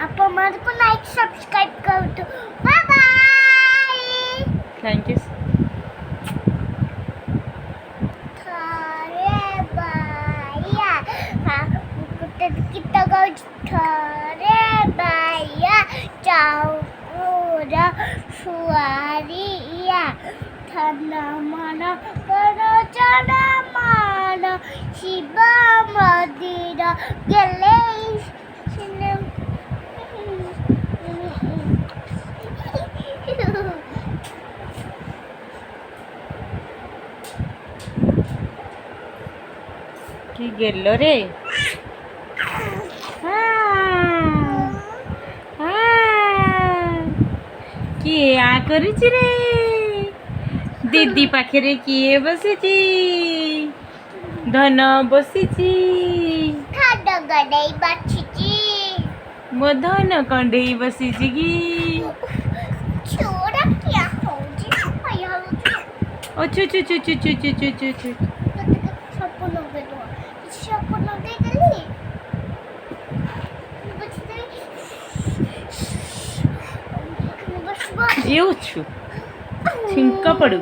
आप हमारे को लाइक सब्सक्राइब कर दो। Bye bye. Thank you. थारे बाया हाँ कुत्ते कितना गौज थारे बाया चाउ पूरा सुआरिया थाना माना करो जाना माना शिवा मदिरा गेले কি গেল রে? କିଏ ଆ କରିଛି ରେ? ଦିଦି ପାଖରେ କିଏ ବସିଛି? ଧନ ବସିଛି। ଖାଦ ଗଡେଇ ବାଛିଛି। ମୋ ଧନ କଣ୍ଡେଇ ବସିଛି କି? ଛୋରା କିଆ ହଉଛି ଆୟା ହଉଛି ଓ ଚୁ ଚୁ ଚୁ ଚୁ ଚୁ ଚୁ ଚୁ ଚୁ ଚୁ। ସପୁ ଲଗେଇଦବା ସପୁ ଲଗେଇଦେଲି ଯେଉଛୁ ଛିଙ୍କ ପଡୁ।